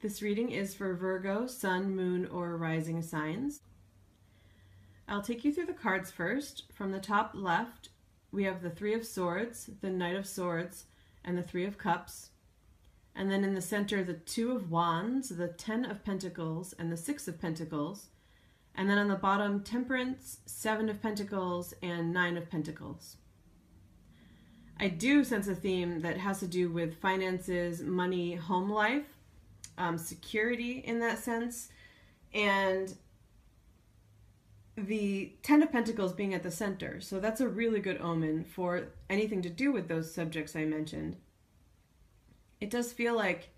This reading is for Virgo, Sun, Moon, or Rising signs. I'll take you through the cards first. From the top left, we have the Three of Swords, the Knight of Swords, and the Three of Cups. And then in the center, the Two of Wands, the Ten of Pentacles, and the Six of Pentacles. And then on the bottom, Temperance, Seven of Pentacles, and Nine of Pentacles. I do sense a theme that has to do with finances, money, home life, security in that sense, and the Ten of Pentacles being at the center. So that's a really good omen for anything to do with those subjects I mentioned. It does feel like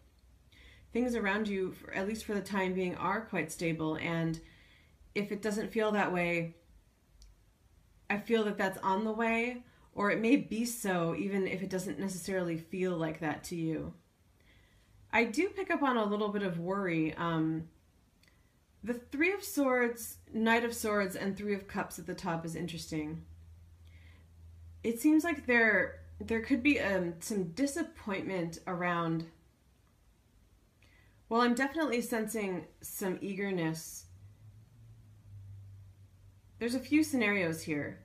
things around you, at least for the time being, are quite stable, and if it doesn't feel that way, I feel that that's on the way, or it may be so even if it doesn't necessarily feel like that to you. I do pick up on a little bit of worry. The Three of Swords, Knight of Swords, and Three of Cups at the top is interesting. It seems like there could be some disappointment around, well, I'm definitely sensing some eagerness. There's a few scenarios here.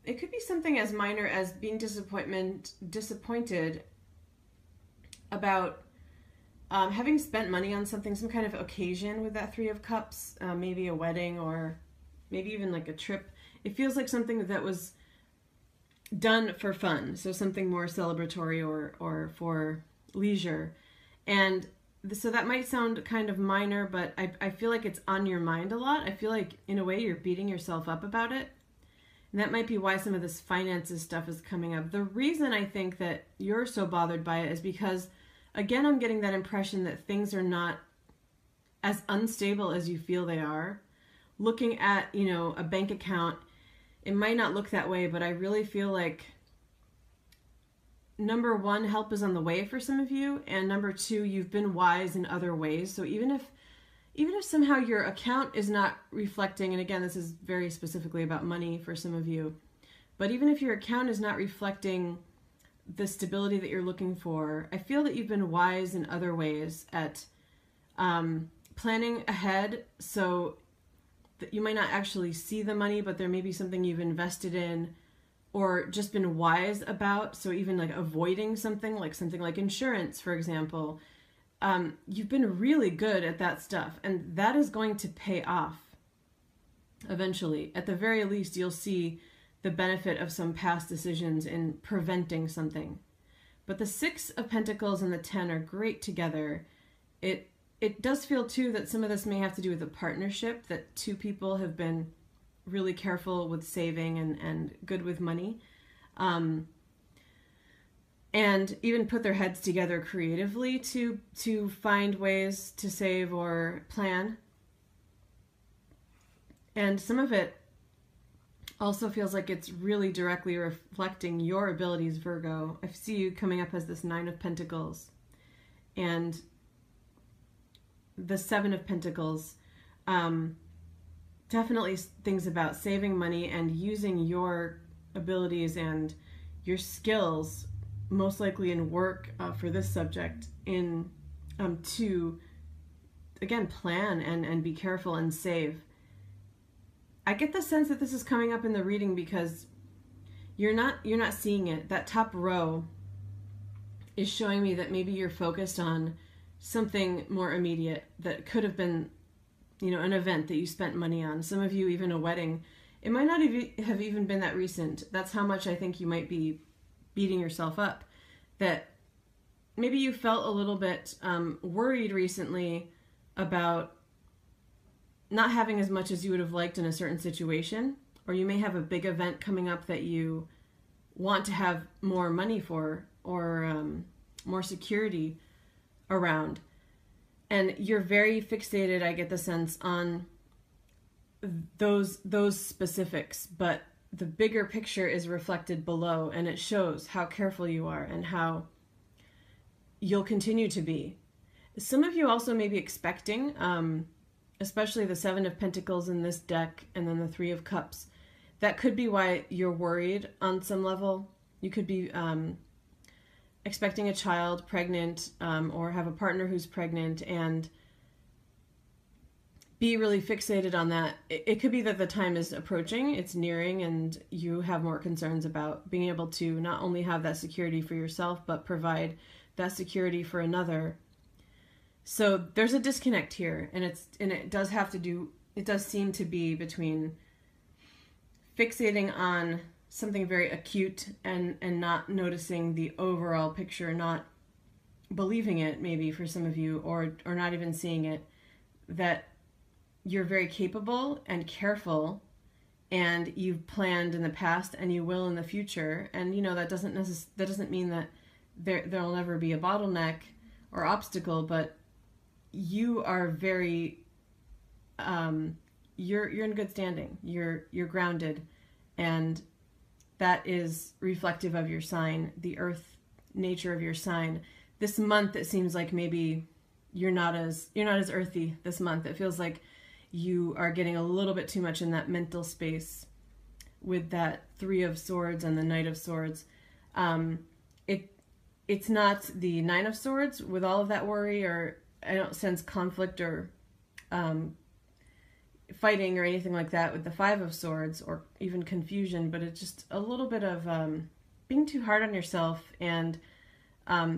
It could be something as minor as being disappointed about having spent money on something, some kind of occasion with that Three of Cups, maybe a wedding or maybe even like a trip. It feels like something that was done for fun, so something more celebratory or for leisure. And so that might sound kind of minor, but I feel like it's on your mind a lot. I feel like in a way you're beating yourself up about it. And that might be why some of this finances stuff is coming up. The reason I think that you're so bothered by it is because, again, I'm getting that impression that things are not as unstable as you feel they are. Looking at, a bank account, it might not look that way, but I really feel like, number one, help is on the way for some of you, and number two, you've been wise in other ways. So even if somehow your account is not reflecting, and again, this is very specifically about money for some of you, but even if your account is not reflecting the stability that you're looking for, I feel that you've been wise in other ways at planning ahead, so that you might not actually see the money, but there may be something you've invested in or just been wise about. So even like avoiding something like insurance, for example, you've been really good at that stuff, and that is going to pay off eventually. At the very least, you'll see the benefit of some past decisions in preventing something. But the Six of Pentacles and the Ten are great together. It does feel too that some of this may have to do with a partnership, that two people have been really careful with saving and good with money. And even put their heads together creatively to find ways to save or plan. And some of it also feels like it's really directly reflecting your abilities, Virgo. I see you coming up as this Nine of Pentacles and the Seven of Pentacles. Definitely things about saving money and using your abilities and your skills, most likely in work for this subject, to, again, plan and be careful and save. I get the sense that this is coming up in the reading because you're not seeing it. That top row is showing me that maybe you're focused on something more immediate that could have been, an event that you spent money on. Some of you, even a wedding. It might not have even been that recent. That's how much I think you might be beating yourself up. That maybe you felt a little bit worried recently about not having as much as you would have liked in a certain situation, or you may have a big event coming up that you want to have more money for, or more security around. And you're very fixated, I get the sense, on those specifics, but the bigger picture is reflected below, and it shows how careful you are and how you'll continue to be. Some of you also may be expecting, especially the Seven of Pentacles in this deck and then the Three of Cups. That could be why you're worried on some level. You could be expecting a child, pregnant, or have a partner who's pregnant, and be really fixated on that. It could be that the time is approaching, it's nearing, and you have more concerns about being able to not only have that security for yourself, but provide that security for another. So there's a disconnect here, and it does seem to be between fixating on something very acute and not noticing the overall picture, not believing it maybe for some of you, or not even seeing it, that you're very capable and careful, and you've planned in the past and you will in the future. And that doesn't mean that there'll never be a bottleneck or obstacle, but you are very you're in good standing. You're grounded, and that is reflective of your sign, the earth nature of your sign. This month it seems like maybe you're not as earthy this month. It feels like you are getting a little bit too much in that mental space with that Three of Swords and the Knight of Swords. It's not the Nine of Swords with all of that worry, or I don't sense conflict or fighting or anything like that with the Five of Swords, or even confusion, but it's just a little bit of being too hard on yourself and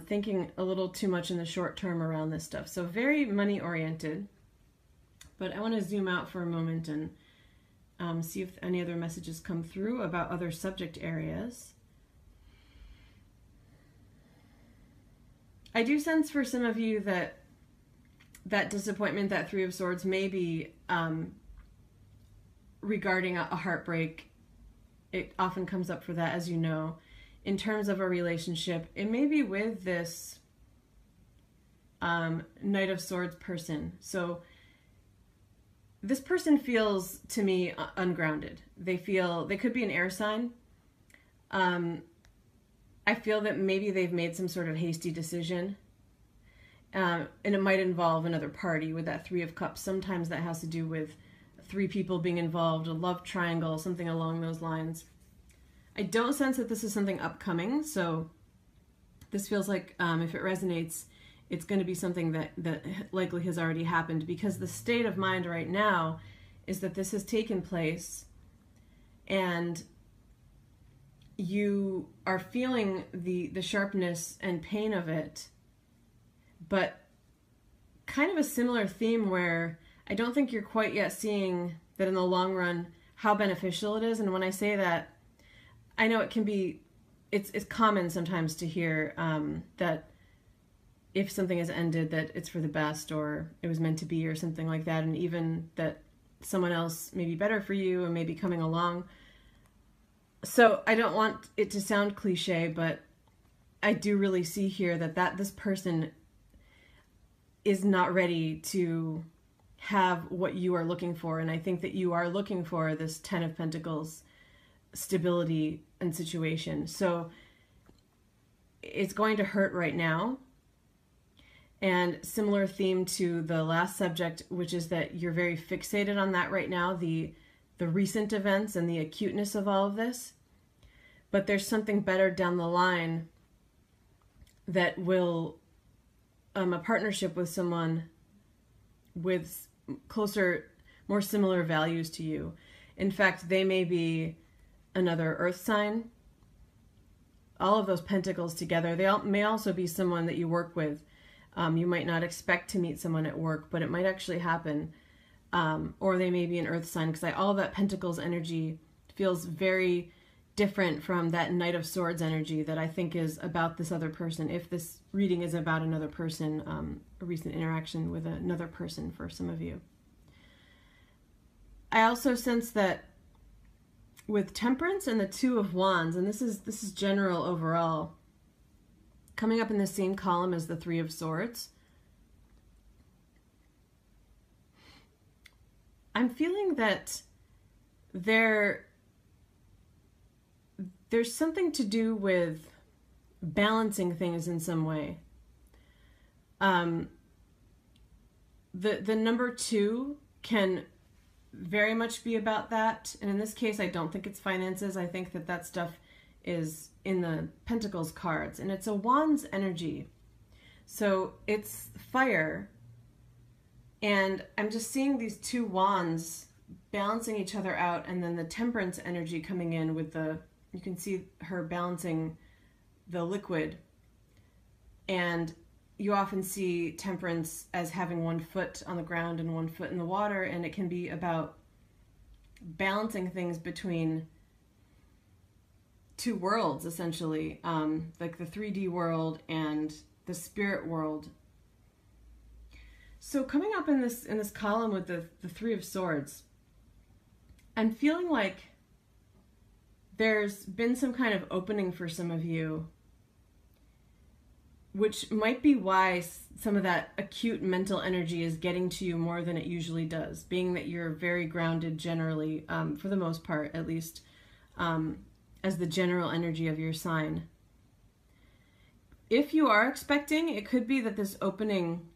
thinking a little too much in the short term around this stuff. So very money oriented. But I want to zoom out for a moment and see if any other messages come through about other subject areas. I do sense for some of you that disappointment, that Three of Swords, may be regarding a heartbreak. It often comes up for that, as you know. In terms of a relationship, it may be with this Knight of Swords person. So this person feels, to me, ungrounded. They could be an air sign. I feel that maybe they've made some sort of hasty decision. And it might involve another party with that Three of Cups. Sometimes that has to do with three people being involved, a love triangle, something along those lines. I don't sense that this is something upcoming, so this feels like if it resonates, it's going to be something that likely has already happened, because the state of mind right now is that this has taken place and you are feeling the sharpness and pain of it, but kind of a similar theme where I don't think you're quite yet seeing that in the long run how beneficial it is. And when I say that, I know it can be, it's common sometimes to hear that if something has ended, that it's for the best, or it was meant to be, or something like that, and even that someone else may be better for you and may be coming along. So I don't want it to sound cliche, but I do really see here that this person is not ready to have what you are looking for. And I think that you are looking for this Ten of Pentacles stability and situation. So it's going to hurt right now. And similar theme to the last subject, which is that you're very fixated on that right now, the recent events and the acuteness of all of this. But there's something better down the line that will, a partnership with someone with closer, more similar values to you. In fact, they may be another earth sign. All of those pentacles together. They may also be someone that you work with. You might not expect to meet someone at work, but it might actually happen. Or they may be an earth sign, because all that Pentacles energy feels very different from that Knight of Swords energy that I think is about this other person. If this reading is about another person, a recent interaction with another person for some of you. I also sense that with Temperance and the Two of Wands, and this is general overall, coming up in the same column as the Three of Swords, I'm feeling that there's something to do with balancing things in some way. The number 2 can very much be about that. And in this case, I don't think it's finances. I think that stuff is in the Pentacles cards, and it's a Wands energy. So it's fire, and I'm just seeing these two wands balancing each other out, and then the Temperance energy coming in with you can see her balancing the liquid. And you often see Temperance as having one foot on the ground and one foot in the water, and it can be about balancing things between two worlds, essentially, like the 3D world and the spirit world. So coming up in this column with the Three of Swords, I'm feeling like there's been some kind of opening for some of you, which might be why some of that acute mental energy is getting to you more than it usually does, being that you're very grounded generally, for the most part, at least, as the general energy of your sign. If you are expecting, it could be that this opening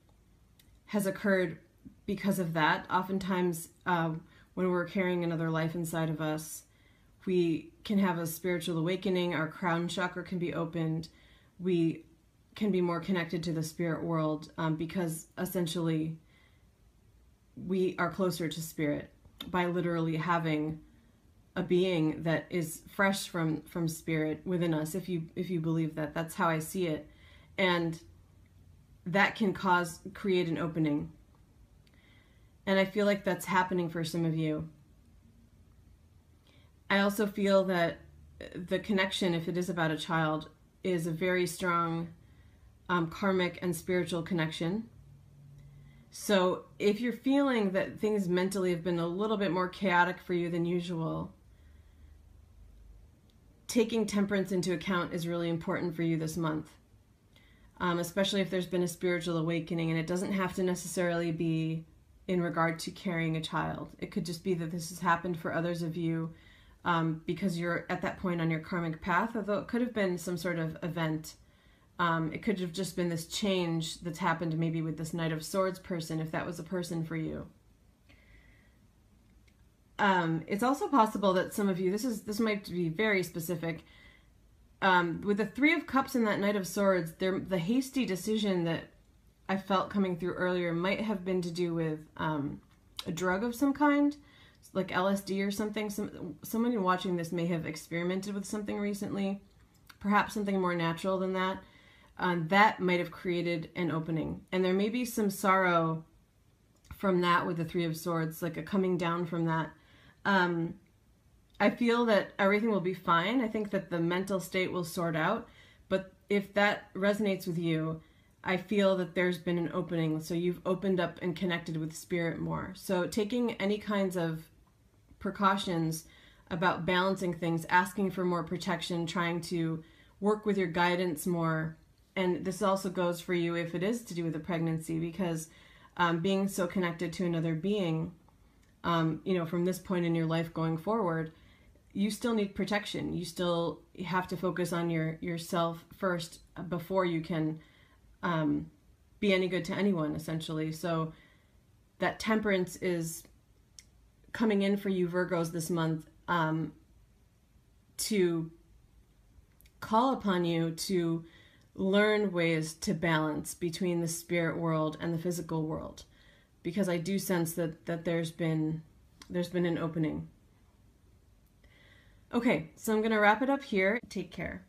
has occurred because of that. Oftentimes, when we're carrying another life inside of us, we can have a spiritual awakening, our crown chakra can be opened, we can be more connected to the spirit world, because essentially we are closer to spirit by literally having a being that is fresh from spirit within us, if you believe that. That's how I see it. And that can create an opening. And I feel like that's happening for some of you. I also feel that the connection, if it is about a child, is a very strong karmic and spiritual connection. So if you're feeling that things mentally have been a little bit more chaotic for you than usual, taking Temperance into account is really important for you this month. Especially if there's been a spiritual awakening, and it doesn't have to necessarily be in regard to carrying a child. It could just be that this has happened for others of you because you're at that point on your karmic path, although it could have been some sort of event. It could have just been this change that's happened maybe with this Knight of Swords person, if that was a person for you. It's also possible that some of you, this might be very specific, with the Three of Cups and that Knight of Swords, the hasty decision that I felt coming through earlier might have been to do with a drug of some kind, like LSD or something. Someone watching this may have experimented with something recently, perhaps something more natural than that. That might have created an opening. And there may be some sorrow from that with the Three of Swords, like a coming down from that. I feel that everything will be fine. I think that the mental state will sort out. But if that resonates with you, I feel that there's been an opening. So you've opened up and connected with spirit more. So taking any kinds of precautions about balancing things, asking for more protection, trying to work with your guidance more. And this also goes for you if it is to do with a pregnancy, because being so connected to another being, from this point in your life going forward, you still need protection. You still have to focus on yourself first before you can be any good to anyone, essentially. So that Temperance is coming in for you Virgos this month, to call upon you to learn ways to balance between the spirit world and the physical world, because I do sense that there's been an opening. Okay, so I'm going to wrap it up here. Take care.